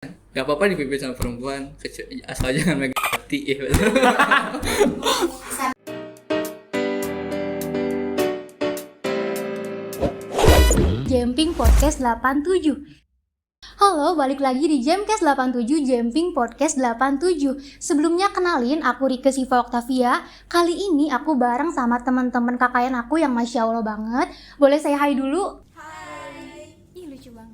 Gak apa-apa dipimpin sama perempuan, asal jangan megang hati ya. Jemping Podcast 87. Halo, balik lagi di Jamcast 87, Jemping Podcast 87. Sebelumnya kenalin, aku Rike Siva Octavia. Kali ini aku bareng sama teman-teman KKN aku yang Masya Allah banget. Boleh saya hai dulu? Hai. Ih, lucu banget.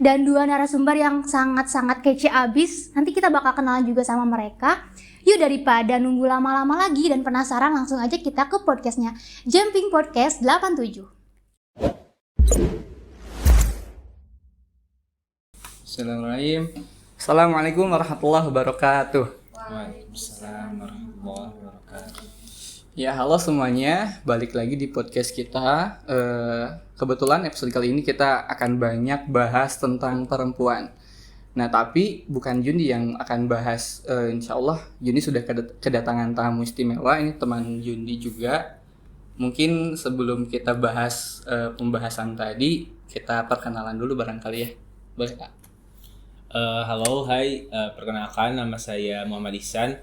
Dan dua narasumber yang sangat-sangat kece abis. Nanti kita bakal kenalan juga sama mereka. Yuk, daripada nunggu lama-lama lagi dan penasaran, langsung aja kita ke podcastnya Jemping Podcast 87. Assalamualaikum warahmatullahi wabarakatuh. Waalaikumsalam warahmatullahi wabarakatuh. Ya, halo semuanya, balik lagi di podcast kita. Kebetulan episode kali ini kita akan banyak bahas tentang perempuan. Nah, tapi bukan Jundi yang akan bahas. Insya Allah Jundi sudah kedatangan tamu istimewa. Ini teman Jundi juga. Mungkin sebelum kita bahas pembahasan tadi, kita perkenalan dulu barangkali ya. Boleh Kak? Halo, hai, perkenalkan nama saya Muhammad Ihsan.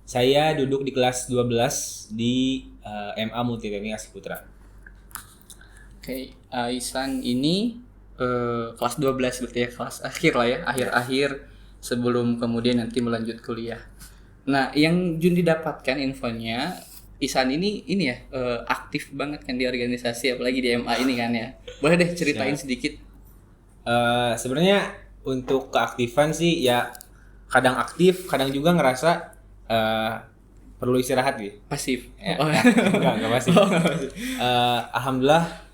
Saya duduk di kelas 12 di MA Multiteknik Asih Putra. Oke, Ihsan ini kelas 12 berarti ya, kelas akhir lah ya, akhir-akhir sebelum kemudian nanti melanjut kuliah. Nah, yang Jundi dapatkan infonya, Ihsan ini ya aktif banget kan di organisasi, apalagi di MA ini kan ya. Boleh deh ceritain sedikit. Sebenarnya untuk keaktifan sih ya kadang aktif, kadang juga ngerasa perlu istirahat gitu. Pasif. Ya, enggak pasif. Alhamdulillah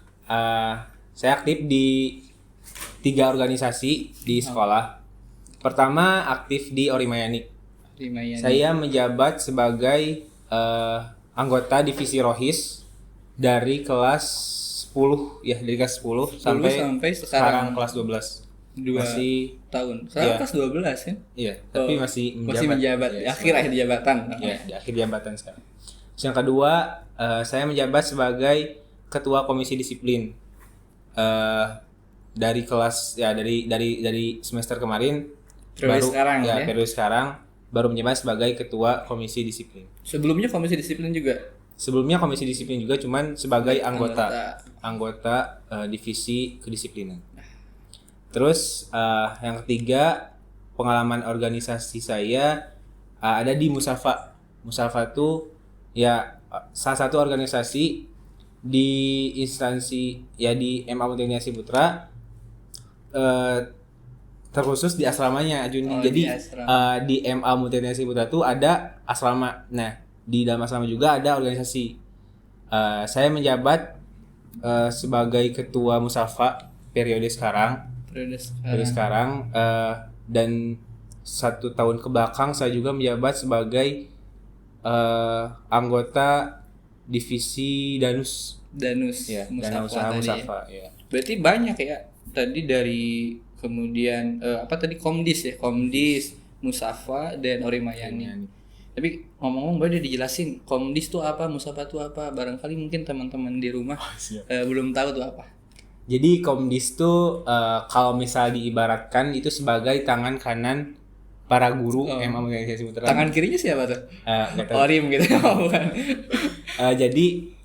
saya aktif di 3 organisasi di sekolah. Pertama aktif di Orimayani. Saya menjabat sebagai anggota divisi Rohis dari kelas 10 ya, dari kelas 10 sampai sekarang kelas 12. 2 masih tahun. Sekarang iya. Kelas 12 ya? Iya, tapi masih menjabat. Ya, akhir jabatan. Ya, di akhir jabatan sekarang. Terus yang kedua, saya menjabat sebagai ketua komisi disiplin. Dari kelas ya dari semester kemarin periode sekarang baru menjabat sebagai ketua komisi disiplin. Sebelumnya komisi disiplin juga. Sebelumnya komisi disiplin juga, cuman sebagai anggota divisi kedisiplinan. Terus yang ketiga, pengalaman organisasi saya ada di Musafa. Musafa itu ya salah satu organisasi di instansi ya di MA Multiteknik Asih Putra, terkhusus di asramanya Jundi. Jadi di MA Multiteknik Asih Putra itu ada asrama. Nah, di dalam asrama juga ada organisasi. Saya menjabat sebagai ketua Musafa periode sekarang. Dan 1 tahun ke belakang saya juga menjabat sebagai anggota divisi Danus ya, Dana Usaha Musafa ya. Berarti banyak ya tadi dari kemudian Komdis, Musafa dan Orimayani. Tapi ngomong-ngomong boleh dijelasin Komdis itu apa, Musafa itu apa? Barangkali mungkin teman-teman di rumah belum tahu tuh apa. Jadi Komdis itu kalau misal diibaratkan itu sebagai tangan kanan para guru MA Multiteknik Asih Putra. Tangan kirinya siapa tuh? Orim gitu. Jadi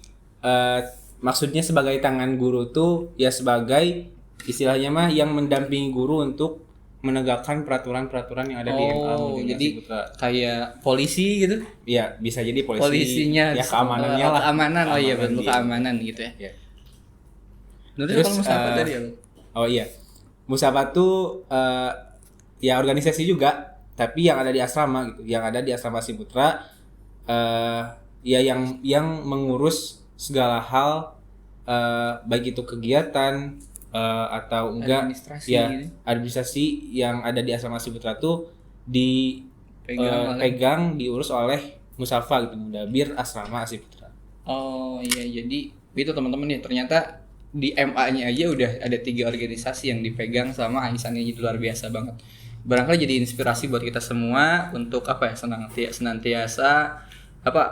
maksudnya sebagai tangan guru tuh ya sebagai istilahnya mah yang mendampingi guru untuk menegakkan peraturan-peraturan yang ada di MA Multiteknik Jadi Asih Putra. kayak polisi gitu? Iya, bisa jadi Polisinya ya keamanannya lah. Keamanan, bentuk keamanan gitu ya. Iya. Terus kalau Musafa tadi ya? Oh iya, Musafa tuh ya organisasi juga, tapi yang ada di asrama gitu, yang ada di asrama Asih Putra, ya yang mengurus segala hal, baik itu kegiatan atau enggak administrasi yang ada di asrama Asih Putra tuh dipegang diurus oleh Musafa gitu, Mudabir Asrama Asih Putra. Oh iya, jadi itu teman-teman nih, ternyata di MA-nya aja udah ada 3 organisasi yang dipegang sama Ihsan, ini luar biasa banget. Barangkali jadi inspirasi buat kita semua untuk senantiasa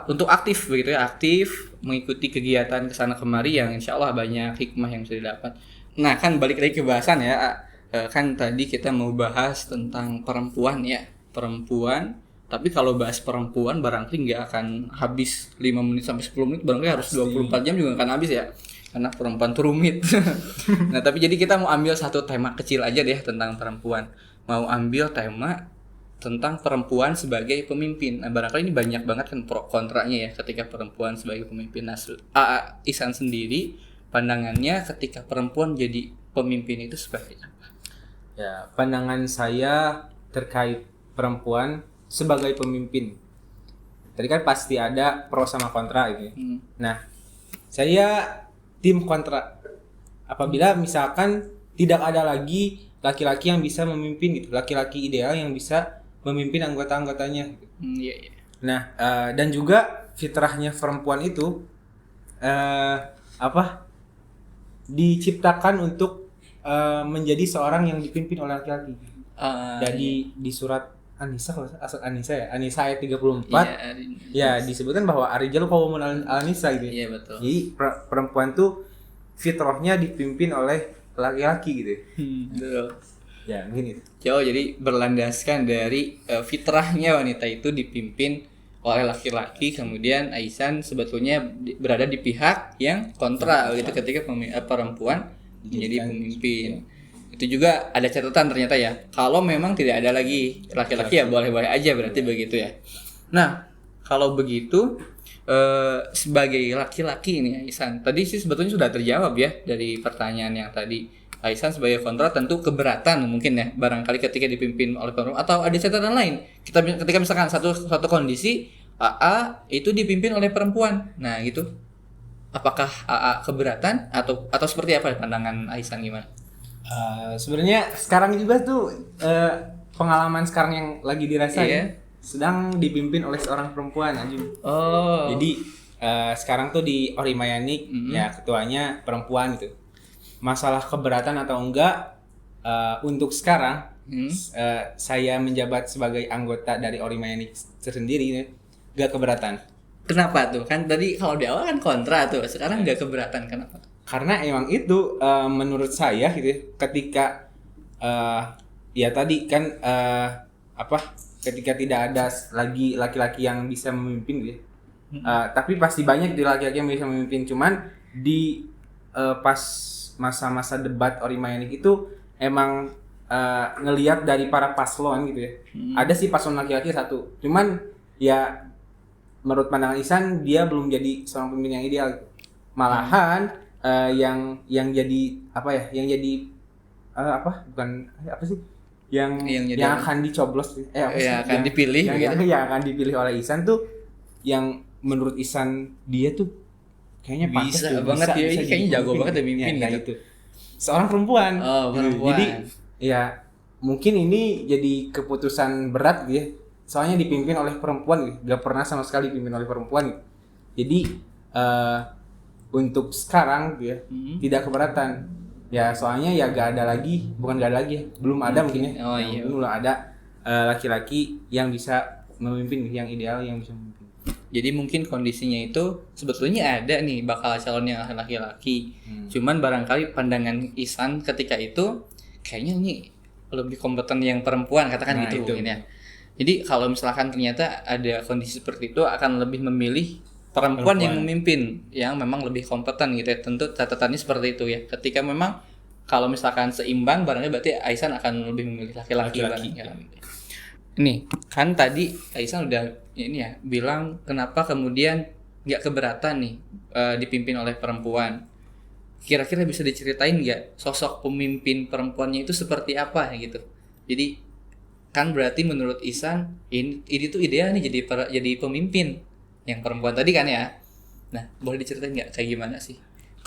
untuk aktif begitu ya, aktif mengikuti kegiatan kesana kemari yang insya Allah banyak hikmah yang bisa didapat. Nah, kan balik lagi ke bahasan ya, kan tadi kita mau bahas tentang perempuan ya, perempuan. Tapi kalau bahas perempuan barangkali nggak akan habis 5 menit sampai 10 menit, barangkali harus 24 jam juga nggak akan habis ya. Karena perempuan tuh rumit. Nah, tapi jadi kita mau ambil satu tema kecil aja deh tentang perempuan. Mau ambil tema tentang perempuan sebagai pemimpin. Nah, barangkali ini banyak banget kan pro kontranya ya ketika perempuan sebagai pemimpin. Nah, Ihsan sendiri pandangannya ketika perempuan jadi pemimpin itu seperti apa? Ya, pandangan saya terkait perempuan sebagai pemimpin. Tadi kan pasti ada pro sama kontra gitu. Nah, saya tim kontra. Apabila misalkan tidak ada lagi laki-laki yang bisa memimpin gitu, laki-laki ideal yang bisa memimpin anggota-anggotanya gitu. Iya. Nah, dan juga fitrahnya perempuan itu diciptakan untuk menjadi seorang yang dipimpin oleh laki-laki. Jadi di surat An-Nisa, An-Nisa ya, An-Nisa ayat 34 ya disebutkan bahwa ar-rijalu qawwamun 'alan nisa gitu. Iya, betul. Jadi perempuan tuh fitrahnya dipimpin oleh laki-laki gitu. Betul. Ya, mungkin itu. Jadi berlandaskan dari fitrahnya wanita itu dipimpin oleh laki-laki, kemudian Ihsan sebetulnya berada di pihak yang kontra gitu ketika perempuan menjadi pemimpin. Itu juga ada catatan ternyata ya. Kalau memang tidak ada lagi laki-laki ya boleh-boleh aja berarti begitu ya. Nah, kalau begitu sebagai laki-laki ini Ihsan, tadi sih sebetulnya sudah terjawab ya dari pertanyaan yang tadi. Ihsan sebagai kontra tentu keberatan mungkin ya barangkali ketika dipimpin oleh perempuan, atau ada catatan lain. Ketika misalkan satu kondisi AA itu dipimpin oleh perempuan. Nah, gitu. Apakah AA keberatan atau seperti apa pandangan Ihsan gimana? Sebenarnya sekarang juga tuh pengalaman sekarang yang lagi dirasain sedang dipimpin oleh seorang perempuan Ajun. Jadi sekarang tuh di Orimayanik ya ketuanya perempuan gitu. Masalah keberatan atau enggak untuk sekarang saya menjabat sebagai anggota dari Orimayanik tersendiri gak keberatan. Kenapa tuh? Kan tadi kalau di awal kan kontra tuh, sekarang gak keberatan, kenapa? Karena emang itu menurut saya gitu ketika ya tadi kan ketika tidak ada lagi laki-laki yang bisa memimpin gitu. Tapi pasti banyak di laki-laki yang bisa memimpin, cuman di pas masa-masa debat Orimayanik itu emang ngelihat dari para paslon gitu ya. Ada sih paslon laki-laki satu, cuman ya menurut pandangan Ihsan dia belum jadi seorang pemimpin yang ideal. Malahan yang jadi yang akan dicoblos akan dipilih yang akan dipilih oleh Ihsan tuh yang menurut Ihsan dia tuh kayaknya bisa banget ya, ini kayaknya jago banget ya mimpin gitu. Seorang perempuan. Perempuan. Jadi ya mungkin ini jadi keputusan berat gitu ya. Soalnya dipimpin oleh perempuan gitu. Gak pernah sama sekali dipimpin oleh perempuan gitu. Jadi untuk sekarang gitu ya tidak keberatan. Ya soalnya ya gak ada lagi, bukan gak ada lagi ya. Belum ada mungkin ya. Belum ada laki-laki yang bisa memimpin, yang ideal yang bisa memimpin. Jadi mungkin kondisinya itu sebetulnya ada nih bakal calon yang laki-laki. Cuman barangkali pandangan Ihsan ketika itu kayaknya nih lebih kompeten yang perempuan, katakan gitu mungkin ya. Jadi kalau misalkan ternyata ada kondisi seperti itu akan lebih memilih perempuan yang memimpin yang memang lebih kompeten gitu ya. Tentu catatannya seperti itu ya. Ketika memang kalau misalkan seimbang barangkali berarti Ihsan akan lebih memilih laki-laki. Ini kan tadi Ihsan udah ini ya bilang kenapa kemudian nggak keberatan nih dipimpin oleh perempuan. Kira-kira bisa diceritain nggak sosok pemimpin perempuannya itu seperti apa gitu? Jadi kan berarti menurut Ihsan ini tuh ideal nih jadi pemimpin yang perempuan tadi kan ya. Nah, boleh diceritain nggak kayak gimana sih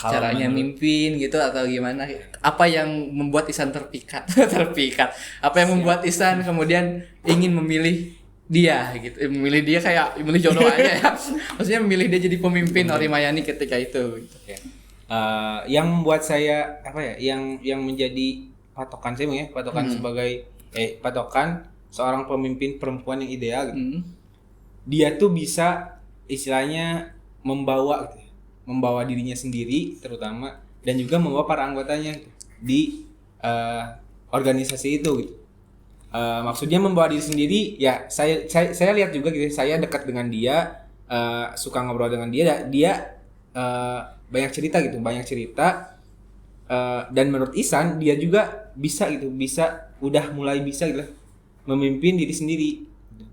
caranya mimpin gitu atau gimana? Apa yang membuat Ihsan terpikat? Apa yang membuat Ihsan kemudian ingin memilih dia gitu? Memilih dia kayak memilih jodoh aja ya. Maksudnya memilih dia jadi pemimpin Orimayani ketika itu. Gitu. Yang membuat saya yang menjadi patokan saya sebagai patokan seorang pemimpin perempuan yang ideal gitu. Dia tuh bisa istilahnya membawa dirinya sendiri terutama dan juga membawa para anggotanya di organisasi itu gitu. Maksudnya membawa diri sendiri ya, saya lihat juga gitu, saya dekat dengan dia, suka ngobrol dengan dia banyak cerita gitu, dan menurut Ihsan dia juga bisa gitu, udah mulai bisa gitu memimpin diri sendiri,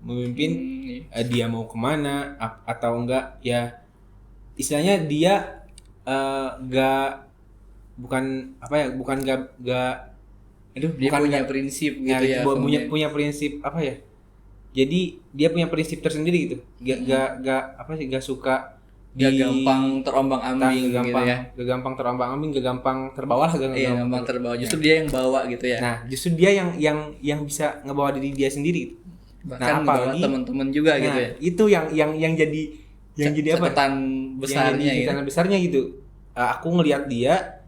memimpin dia mau kemana atau enggak ya, istilahnya dia Dia punya prinsip gitu ya. Punya prinsip apa ya? Jadi dia punya prinsip tersendiri gitu. Gak suka gak gampang terombang-ambing gitu ya. Gak gampang terombang-ambing, gak gampang terbawa lah, gampang terbawa. Justru dia yang bawa gitu ya. Nah, justru dia yang bisa ngebawa diri dia sendiri gitu. Bahkan bawa teman-teman juga gitu ya. Itu yang jadi apa? Catatan besarnya gitu. Catatan besarnya gitu. Aku ngelihat dia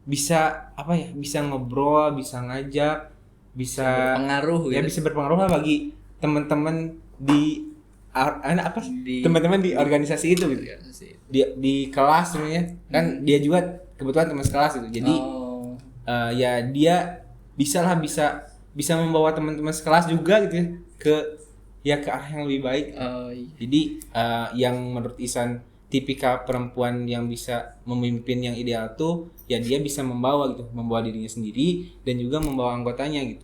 bisa apa ya? Bisa ngobrol, bisa ngajak, bisa berpengaruh ya, gitu. bisa berpengaruh lah bagi teman-teman teman-teman di organisasi itu gitu. Di kelas sebenarnya kan dia juga kebetulan teman sekelas gitu. Jadi ya dia bisa membawa teman-teman sekelas juga gitu ya ke arah yang lebih baik. Jadi yang menurut Ihsan tipikal perempuan yang bisa memimpin yang ideal tuh ya dia bisa membawa dirinya sendiri dan juga membawa anggotanya gitu.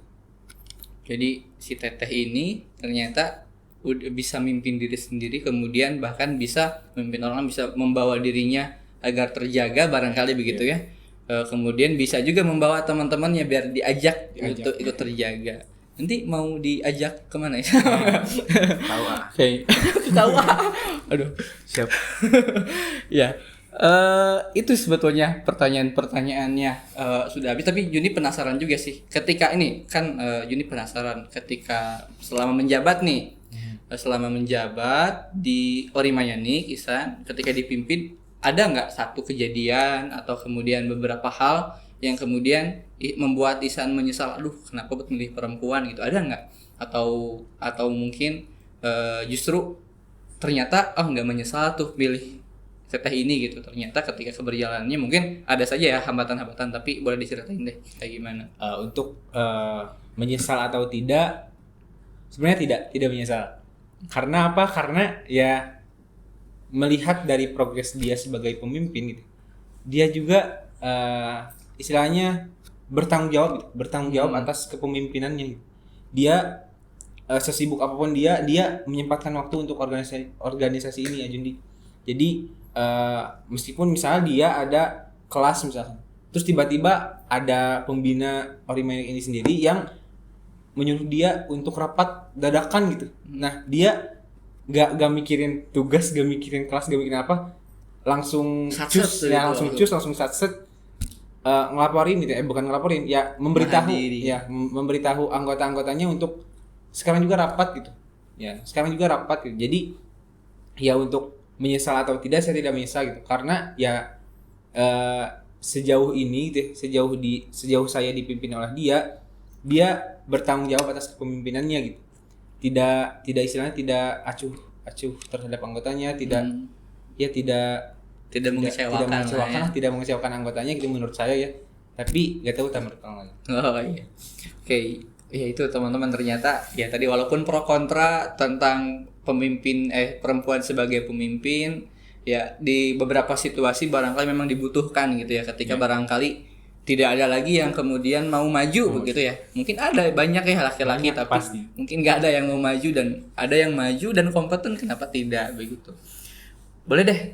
Jadi si Teteh ini ternyata udah bisa mimpin diri sendiri, kemudian bahkan bisa memimpin orang, bisa membawa dirinya agar terjaga barangkali begitu ya. Kemudian bisa juga membawa teman-temannya biar diajak untuk ikut terjaga. Nanti mau diajak kemana ya? Tahu ah. Tahu ah. Aduh, siap. Ya. Itu sebetulnya pertanyaannya sudah habis, tapi Juni penasaran juga sih. Ketika ini kan Juni penasaran ketika selama menjabat di Orimayani Ihsan, ketika dipimpin ada nggak satu kejadian atau kemudian beberapa hal yang kemudian membuat Ihsan menyesal, aduh kenapa buat milih perempuan gitu, ada nggak? Atau mungkin justru ternyata nggak menyesal tuh milih Teteh ini gitu, ternyata ketika keberjalanannya mungkin ada saja ya hambatan-hambatan, tapi boleh diceritain deh kayak gimana? Untuk menyesal atau tidak, sebenarnya tidak menyesal. Karena apa? Karena ya melihat dari progres dia sebagai pemimpin gitu, dia juga istilahnya bertanggung jawab atas kepemimpinannya gitu. Dia sesibuk apapun dia menyempatkan waktu untuk organisasi ini ya Jundi. Jadi meskipun misalnya dia ada kelas misalkan, terus tiba-tiba ada pembina Orimayani ini sendiri yang menyuruh dia untuk rapat dadakan gitu. Nah dia gak mikirin tugas, gak mikirin kelas, gak mikirin apa, langsung langsung satset ngelaporin gitu, bukan ngelaporin ya, memberitahu anggota-anggotanya untuk sekarang juga rapat gitu. Jadi ya untuk menyesal atau tidak, saya tidak menyesal gitu, karena ya sejauh saya dipimpin oleh dia bertanggung jawab atas kepemimpinannya gitu. Tidak istilahnya tidak acuh terhadap anggotanya, tidak mengecewakan anggotanya gitu menurut saya ya. Tapi nggak tahu menurut orang lain. Oh iya. Oke. Ya itu teman-teman, ternyata ya tadi walaupun pro kontra tentang perempuan sebagai pemimpin ya, di beberapa situasi barangkali memang dibutuhkan gitu ya, ketika barangkali tidak ada lagi yang kemudian mau maju begitu ya. Mungkin ada banyak ya laki-laki tapi pasti mungkin nggak ada yang mau maju, dan ada yang maju dan kompeten, kenapa tidak begitu. Boleh deh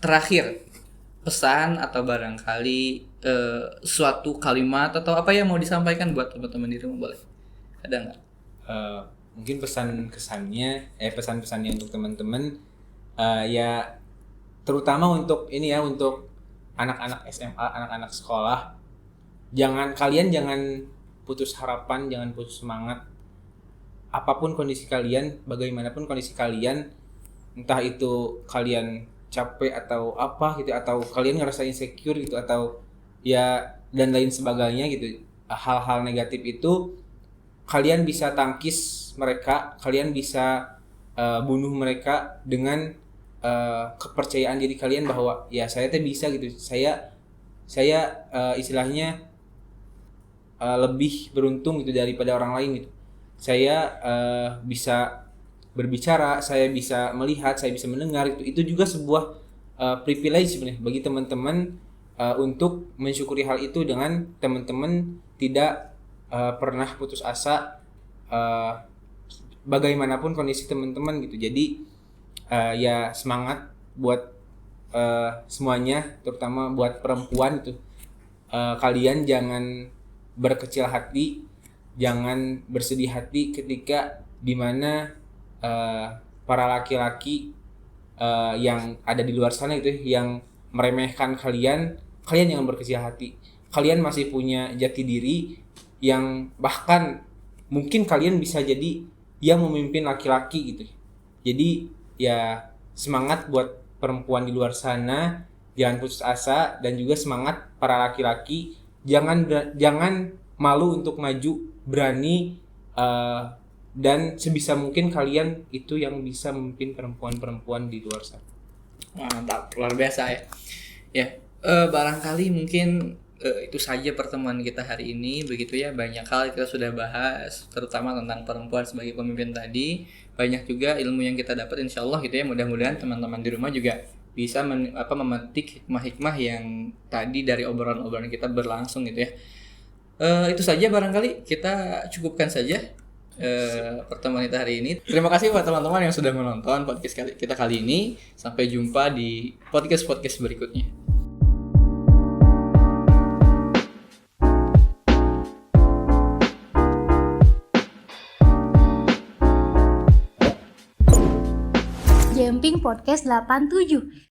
terakhir pesan atau barangkali suatu kalimat atau apa yang mau disampaikan buat teman-teman di rumah, boleh? Ada nggak? Mungkin pesan-pesannya untuk teman-teman ya, terutama untuk ini ya, untuk anak-anak SMA, anak-anak sekolah, kalian jangan putus harapan, jangan putus semangat. Apapun kondisi kalian, bagaimanapun kondisi kalian, entah itu kalian capek atau apa gitu, atau kalian ngerasa insecure gitu, atau ya dan lain sebagainya gitu, hal-hal negatif itu kalian bisa tangkis mereka, kalian bisa bunuh mereka dengan kepercayaan diri kalian bahwa ya saya tuh bisa gitu, saya istilahnya lebih beruntung gitu daripada orang lain gitu. Saya bisa berbicara, saya bisa melihat, saya bisa mendengar, itu juga sebuah privilege sebenarnya bagi teman-teman untuk mensyukuri hal itu dengan teman-teman tidak pernah putus asa bagaimanapun kondisi teman-teman gitu. Jadi ya semangat buat semuanya, terutama buat perempuan itu. Kalian jangan berkecil hati, jangan bersedih hati ketika dimana para laki-laki yang ada di luar sana itu yang meremehkan kalian jangan berkecil hati. Kalian masih punya jati diri yang bahkan mungkin kalian bisa jadi yang memimpin laki-laki gitu. Jadi ya semangat buat perempuan di luar sana, jangan putus asa, dan juga semangat para laki-laki, jangan malu untuk maju, berani, dan sebisa mungkin kalian itu yang bisa memimpin perempuan-perempuan di luar sana. Mantap, luar biasa ya. Ya, barangkali mungkin itu saja pertemuan kita hari ini, begitu ya. Banyak hal kita sudah bahas, terutama tentang perempuan sebagai pemimpin tadi. Banyak juga ilmu yang kita dapat, insya Allah gitu ya. Mudah-mudahan teman-teman di rumah juga bisa memetik hikmah-hikmah yang tadi dari obrolan-obrolan kita berlangsung gitu ya. Itu saja barangkali kita cukupkan saja pertemuan kita hari ini. Terima kasih buat teman-teman yang sudah menonton podcast kita kali ini. Sampai jumpa di podcast berikutnya. Jemping Podcast 87.